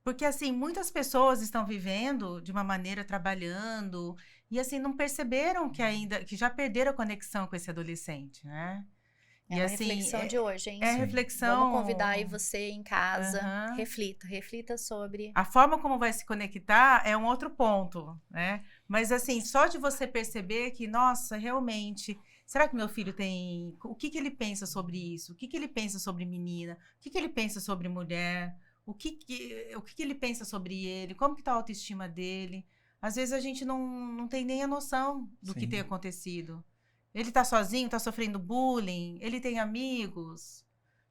B: Porque, assim, muitas pessoas estão vivendo de uma maneira, trabalhando, e, assim, não perceberam que já perderam a conexão com esse adolescente, né?
C: É a reflexão de hoje, hein?
B: É a reflexão.
C: Vamos convidar aí você em casa, reflita sobre...
B: A forma como vai se conectar é um outro ponto, né? Mas, assim, só de você perceber que, nossa, realmente, será que meu filho tem... O que ele pensa sobre isso? O que ele pensa sobre menina? O que ele pensa sobre mulher? O que ele pensa sobre ele? Como que tá a autoestima dele? Às vezes a gente não tem nem a noção do que tem acontecido. Ele tá sozinho, tá sofrendo bullying, ele tem amigos,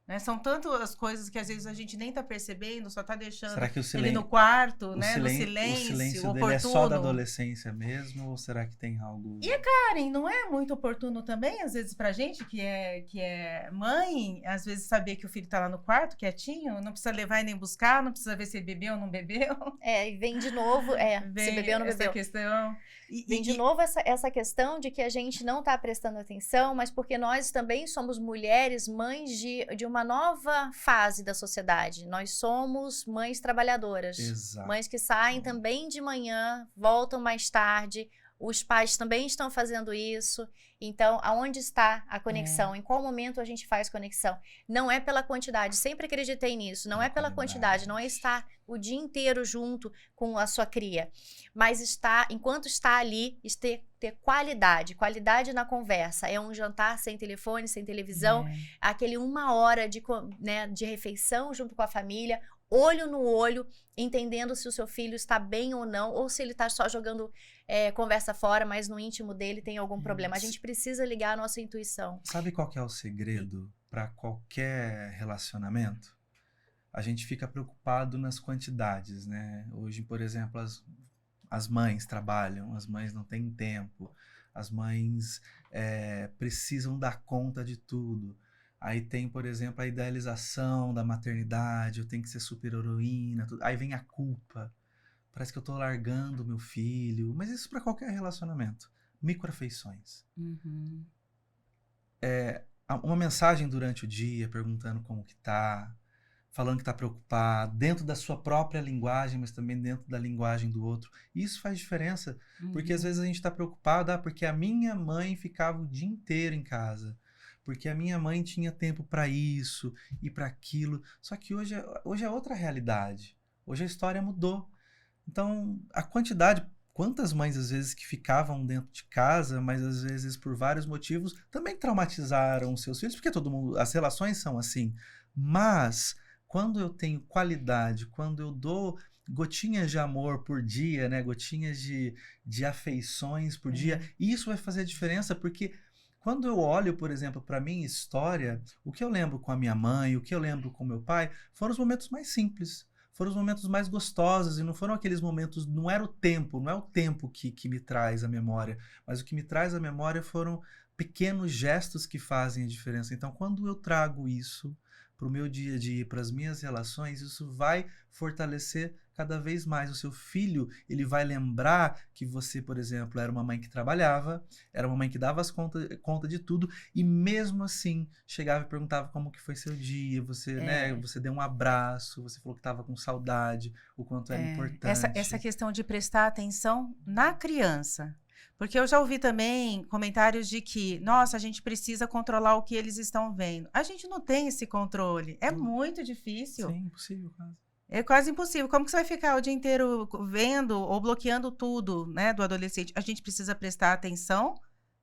B: né? São tantas as coisas que às vezes a gente nem tá percebendo, só tá deixando ele no quarto, né? No silêncio,
A: o silêncio
B: oportuno.
A: dele é só da adolescência mesmo, ou será que tem algo...
B: E, Karen, não é muito oportuno também, às vezes, pra gente, que é mãe, às vezes saber que o filho tá lá no quarto, quietinho, não precisa levar e nem buscar, não precisa ver se ele bebeu ou não bebeu.
C: E vem de novo, se bebeu ou não bebeu.
B: Essa questão...
C: Vem de novo essa questão de que a gente não está prestando atenção, mas porque nós também somos mulheres, mães de uma nova fase da sociedade. Nós somos mães trabalhadoras.
A: Exato.
C: Mães que saem também de manhã, voltam mais tarde. Os pais também estão fazendo isso. Então, aonde está a conexão? Em qual momento a gente faz conexão? Não é pela quantidade. Sempre acreditei nisso. Não é pela quantidade. Não é estar o dia inteiro junto com a sua cria. Mas enquanto está ali, ter qualidade. Qualidade na conversa. É um jantar sem telefone, sem televisão. Aquele 1 hora de refeição junto com a família. olho no olho, entendendo se o seu filho está bem ou não, ou se ele está só jogando conversa fora, mas no íntimo dele tem algum problema. A gente precisa ligar a nossa intuição.
A: Sabe qual que é o segredo para qualquer relacionamento? A gente fica preocupado nas quantidades, né? Hoje, por exemplo, as mães trabalham, as mães não têm tempo, as mães precisam dar conta de tudo. Aí tem, por exemplo, a idealização da maternidade, eu tenho que ser super heroína, tudo. Aí vem a culpa. Parece que eu tô largando meu filho. Mas isso para qualquer relacionamento. Microafeições.
B: Uhum.
A: Uma mensagem durante o dia, perguntando como que tá, falando que tá preocupado, dentro da sua própria linguagem, mas também dentro da linguagem do outro. Isso faz diferença, porque às vezes a gente tá preocupado, porque a minha mãe ficava o dia inteiro em casa, porque a minha mãe tinha tempo para isso e para aquilo. Só que hoje é outra realidade. Hoje a história mudou. Então, a quantidade, quantas mães às vezes que ficavam dentro de casa, mas às vezes por vários motivos, também traumatizaram seus filhos, porque todo mundo, as relações são assim. Mas quando eu tenho qualidade, quando eu dou gotinhas de amor por dia, né, gotinhas de afeições por dia, isso vai fazer a diferença, porque quando eu olho, por exemplo, para a minha história, o que eu lembro com a minha mãe, o que eu lembro com meu pai, foram os momentos mais simples. Foram os momentos mais gostosos e não foram aqueles momentos, não é o tempo que me traz a memória, mas o que me traz a memória foram pequenos gestos que fazem a diferença. Então, quando eu trago isso para o meu dia a dia, para as minhas relações, isso vai fortalecer cada vez mais. O seu filho, ele vai lembrar que você, por exemplo, era uma mãe que trabalhava, era uma mãe que dava conta de tudo, e mesmo assim chegava e perguntava como que foi seu dia, você, né, você deu um abraço, você falou que estava com saudade, o quanto era importante.
B: Essa questão de prestar atenção na criança. Porque eu já ouvi também comentários de que, nossa, a gente precisa controlar o que eles estão vendo. A gente não tem esse controle. É muito difícil.
A: Sim, impossível, quase.
B: É quase impossível. Como que você vai ficar o dia inteiro vendo ou bloqueando tudo, né, do adolescente? A gente precisa prestar atenção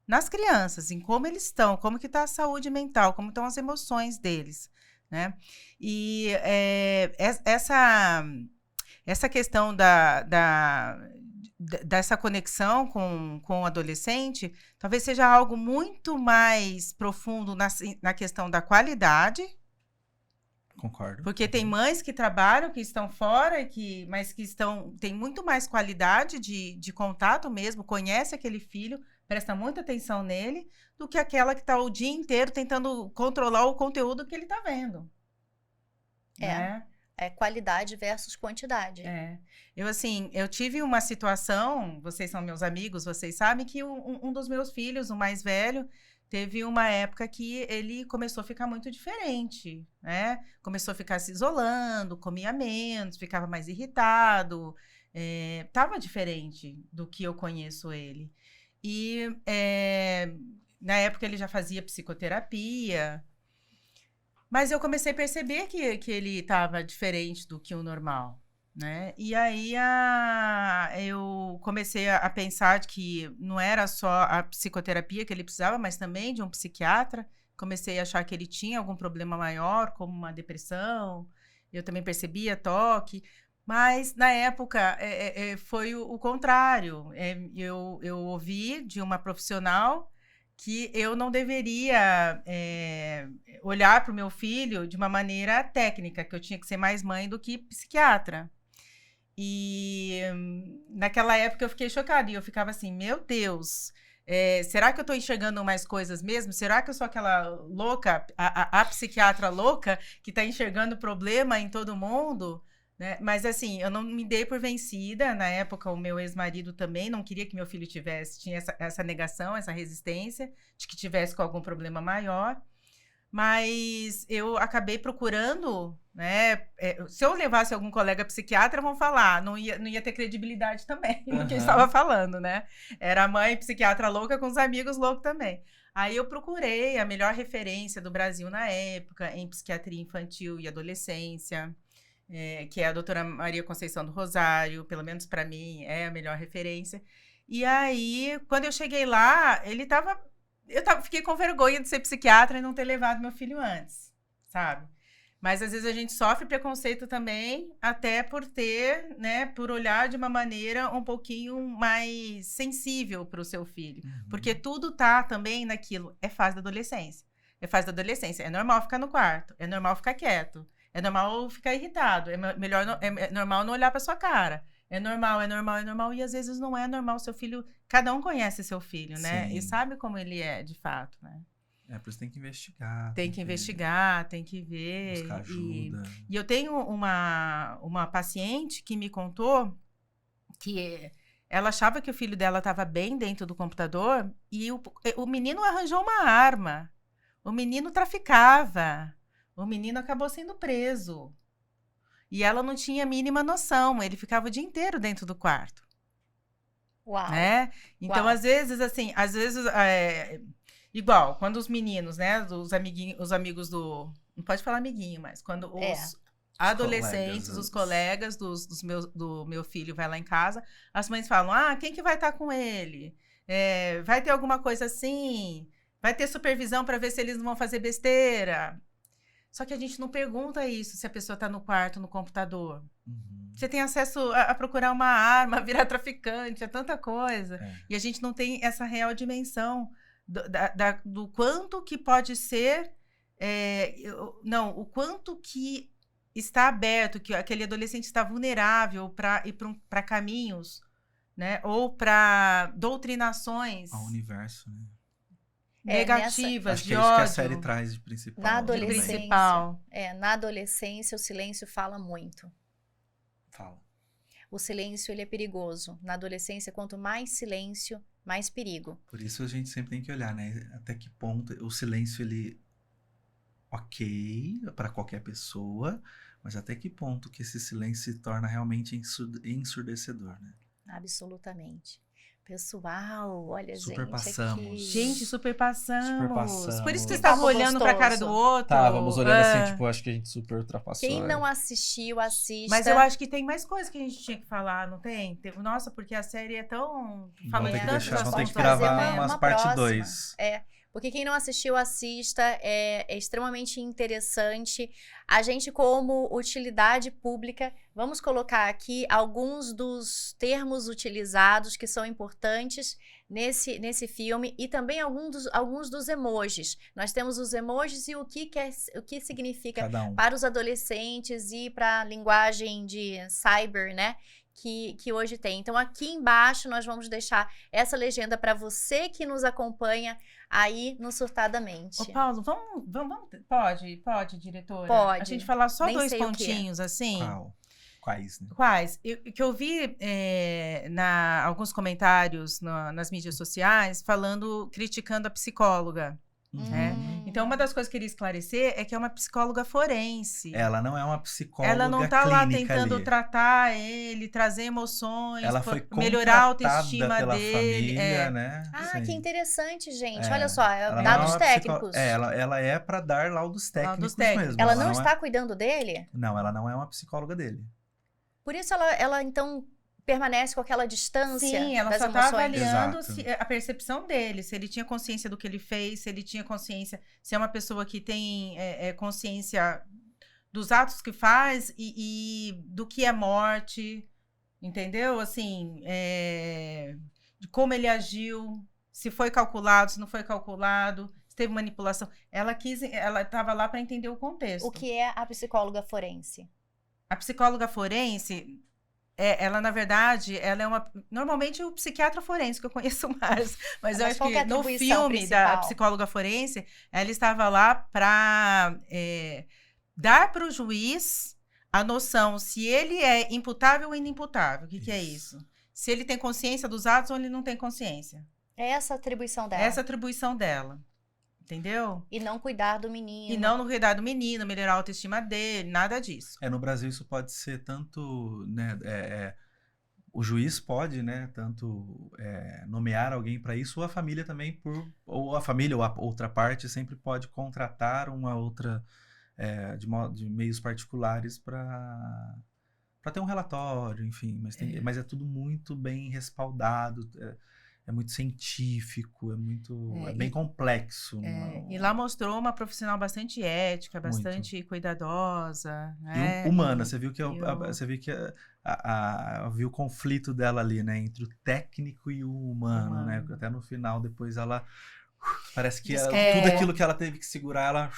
B: nas crianças, em como eles estão, como que está a saúde mental, como estão as emoções deles, né? E essa questão dessa conexão com o adolescente, talvez seja algo muito mais profundo na questão da qualidade.
A: Concordo.
B: Porque tem mães que trabalham, que estão fora, mas que têm muito mais qualidade de contato mesmo, conhece aquele filho, presta muita atenção nele, do que aquela que está o dia inteiro tentando controlar o conteúdo que ele está vendo.
C: É qualidade versus quantidade.
B: Eu tive uma situação, vocês são meus amigos, vocês sabem que um dos meus filhos, o mais velho, teve uma época que ele começou a ficar muito diferente, né? Começou a ficar se isolando, comia menos, ficava mais irritado, estava diferente do que eu conheço ele. E na época ele já fazia psicoterapia, mas eu comecei a perceber que ele estava diferente do que o normal, né? E aí eu comecei a pensar que não era só a psicoterapia que ele precisava, mas também de um psiquiatra. Comecei a achar que ele tinha algum problema maior, como uma depressão. Eu também percebia toque. Mas, na época, foi o contrário. Eu ouvi de uma profissional que eu não deveria olhar para o meu filho de uma maneira técnica, que eu tinha que ser mais mãe do que psiquiatra. E naquela época eu fiquei chocada, e eu ficava assim, meu Deus, será que eu estou enxergando mais coisas mesmo? Será que eu sou aquela louca, a psiquiatra louca, que está enxergando problema em todo mundo? Né? Mas assim, eu não me dei por vencida. Na época, o meu ex-marido também não queria que meu filho tinha essa negação, essa resistência, de que tivesse com algum problema maior. Mas eu acabei procurando, né? Se eu levasse algum colega psiquiatra, vão falar, não ia ter credibilidade também no que eu estava falando, né? Era a mãe psiquiatra louca com os amigos loucos também. Aí eu procurei a melhor referência do Brasil na época em psiquiatria infantil e adolescência, que é a doutora Maria Conceição do Rosário, pelo menos para mim é a melhor referência. E aí, quando eu cheguei lá, fiquei com vergonha de ser psiquiatra e não ter levado meu filho antes, sabe? Mas às vezes a gente sofre preconceito também, até por ter, né, por olhar de uma maneira um pouquinho mais sensível para o seu filho. Porque tudo tá também naquilo. É fase da adolescência. É fase da adolescência. É normal ficar no quarto. É normal ficar quieto. É normal ficar irritado. É normal não olhar para sua cara. É normal. E às vezes não é normal. Seu filho, cada um conhece seu filho, né?
A: Sim.
B: E sabe como ele é, de fato, né?
A: Por isso tem que investigar.
B: Tem que investigar, tem que ver.
A: Buscar ajuda.
B: E eu tenho uma paciente que me contou que ela achava que o filho dela estava bem dentro do computador e o menino arranjou uma arma. O menino traficava. O menino acabou sendo preso. E ela não tinha a mínima noção. Ele ficava o dia inteiro dentro do quarto.
C: Uau.
B: Né? Então,
C: Uau.
B: às vezes, igual, quando os meninos, né, os amigos do... Não pode falar amiguinho, mas quando os adolescentes, os colegas do meu filho vai lá em casa, as mães falam, quem que vai estar com ele? Vai ter alguma coisa assim? Vai ter supervisão para ver se eles não vão fazer besteira? Só que a gente não pergunta isso se a pessoa está no quarto, no computador. Você tem acesso a procurar uma arma, a virar traficante, a tanta coisa. E a gente não tem essa real dimensão do quanto que pode ser, o quanto que está aberto, que aquele adolescente está vulnerável para ir para caminhos, né, ou para doutrinações
A: ao universo, né?
B: Negativas,
A: acho que
B: de
A: é
B: ódio.
A: isso que a série traz de principal.
C: Na adolescência, o silêncio fala muito.
A: Fala.
C: O silêncio, ele é perigoso. Na adolescência, quanto mais silêncio, mais perigo.
A: Por isso a gente sempre tem que olhar, né? Até que ponto o silêncio, ele... Ok, para qualquer pessoa, mas até que ponto que esse silêncio se torna realmente ensurdecedor, né?
C: Absolutamente. Pessoal, olha,
A: super passamos.
C: Aqui.
B: Gente, super passamos. Por isso que vocês
C: Papo
B: estavam olhando pra cara do outro.
D: Távamos olhando assim, tipo, acho que a gente super ultrapassou.
C: Quem não assistiu, assista.
B: Mas eu acho que tem mais coisa que a gente tinha que falar, não tem? Nossa, porque a série é tão...
A: Vamos ter que deixar, vamos ter que
C: gravar
A: gravar umas parte 2.
C: Porque quem não assistiu, assista, é extremamente interessante. A gente, como utilidade pública, vamos colocar aqui alguns dos termos utilizados que são importantes nesse filme e também alguns dos emojis. Nós temos os emojis e o que significa para os adolescentes e para a linguagem de cyber, né? Que hoje tem. Então, aqui embaixo nós vamos deixar essa legenda para você que nos acompanha aí no Surtadamente.
B: Ô, Paulo, vamos pode, diretora?
C: Pode.
B: A gente falar só
C: Nem
B: 2
C: sei
B: pontinhos, assim?
A: Quais? Né?
B: Quais? Que eu vi alguns comentários nas mídias sociais criticando a psicóloga. Né? Então, uma das coisas que eu queria esclarecer é que é uma psicóloga forense.
A: Ela não é uma psicóloga
B: clínica. Ela não está lá tentando
A: ali.
B: tratar ele, trazer emoções,
A: ela foi
B: melhorar a autoestima
A: pela
B: dele.
A: Família, né?
C: Que interessante, gente. Olha só, dados técnicos.
A: Ela é para dar laudos técnicos mesmo.
C: Ela não está cuidando dele?
A: Não, ela não é uma psicóloga dele.
C: Por isso ela então permanece com aquela distância.
B: Sim, ela
C: das
B: só está avaliando a percepção dele, se ele tinha consciência do que ele fez, se ele tinha consciência, se é uma pessoa que tem consciência dos atos que faz e do que é morte, entendeu? Assim, de como ele agiu, se foi calculado, se não foi calculado, se teve manipulação. Ela estava lá para entender o contexto.
C: O que é a psicóloga forense?
B: A psicóloga forense... ela, na verdade, ela é uma... Normalmente, o psiquiatra forense que eu conheço mais. Mas eu acho que no filme da psicóloga forense, ela estava lá para dar para o juiz a noção se ele é imputável ou inimputável. O que é isso? Se ele tem consciência dos atos ou ele não tem consciência.
C: É essa a atribuição dela.
B: Essa a atribuição dela. Entendeu?
C: E não cuidar do menino.
B: E não cuidar do menino, melhorar a autoestima dele, nada disso.
A: No Brasil isso pode ser tanto, né, o juiz pode, né, tanto nomear alguém para isso, ou a família também, ou a outra parte sempre pode contratar uma outra, de meios particulares para ter um relatório, enfim, mas é tudo muito bem respaldado. é muito científico, é bem complexo.
B: E lá mostrou uma profissional bastante ética, bastante cuidadosa. Né?
A: E humana. Você viu que, viu o conflito dela ali, né? Entre o técnico e o humano, né? Porque até no final, depois ela... Parece que tudo aquilo que ela teve que segurar, ela...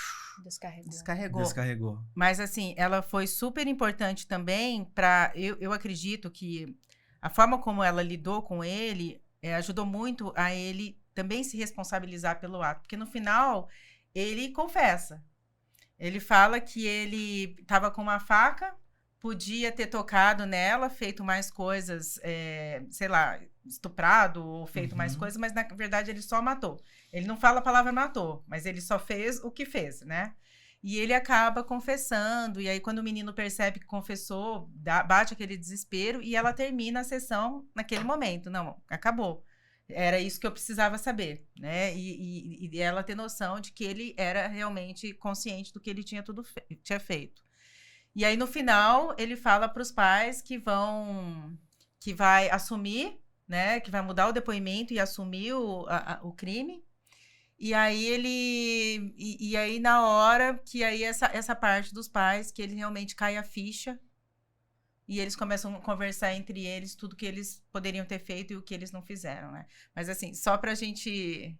A: Descarregou.
B: Mas assim, ela foi super importante também para... Eu acredito que a forma como ela lidou com ele ajudou muito a ele também se responsabilizar pelo ato. Porque no final, ele confessa. Ele fala que ele estava com uma faca, podia ter tocado nela, feito mais coisas, sei lá, estuprado ou feito mais coisas, mas na verdade ele só matou. Ele não fala a palavra matou, mas ele só fez o que fez, né? E ele acaba confessando, e aí quando o menino percebe que confessou, bate aquele desespero e ela termina a sessão naquele momento. Não, acabou. Era isso que eu precisava saber, né? E ela ter noção de que ele era realmente consciente do que ele tinha tinha feito. E aí, no final, ele fala para os pais que vai assumir, né? Que vai mudar o depoimento e assumir o crime. E aí e aí na hora que aí essa parte dos pais, que ele realmente cai a ficha e eles começam a conversar entre eles tudo que eles poderiam ter feito e o que eles não fizeram, né? Mas assim, só pra gente...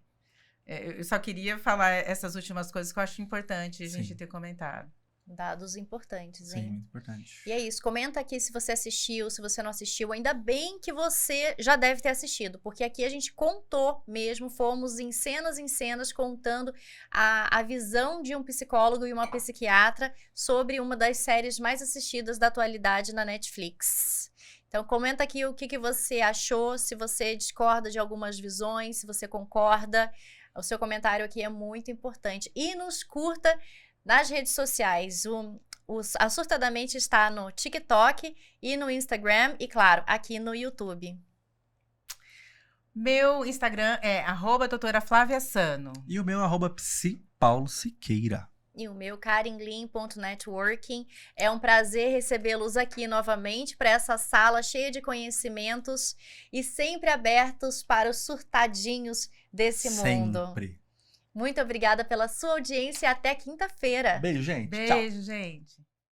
B: eu só queria falar essas últimas coisas que eu acho importante a gente ter comentado.
C: Dados importantes, hein?
A: Sim, muito importante.
C: E é isso, comenta aqui se você assistiu, se você não assistiu. Ainda bem que você já deve ter assistido, porque aqui a gente contou mesmo, fomos em cenas contando a visão de um psicólogo e uma psiquiatra sobre uma das séries mais assistidas da atualidade na Netflix. Então, comenta aqui o que você achou, se você discorda de algumas visões, se você concorda. O seu comentário aqui é muito importante. E nos curta nas redes sociais. Assustadamente está no TikTok e no Instagram e, claro, aqui no YouTube.
B: Meu Instagram é @doutoraflaviasano.
A: E o meu @psipaulo.siqueira.
C: E o meu, karinglin.networking. É um prazer recebê-los aqui novamente para essa sala cheia de conhecimentos e sempre abertos para os surtadinhos desse mundo.
A: Sempre.
C: Muito obrigada pela sua audiência e até quinta-feira.
A: Beijo, gente.
B: Beijo, gente.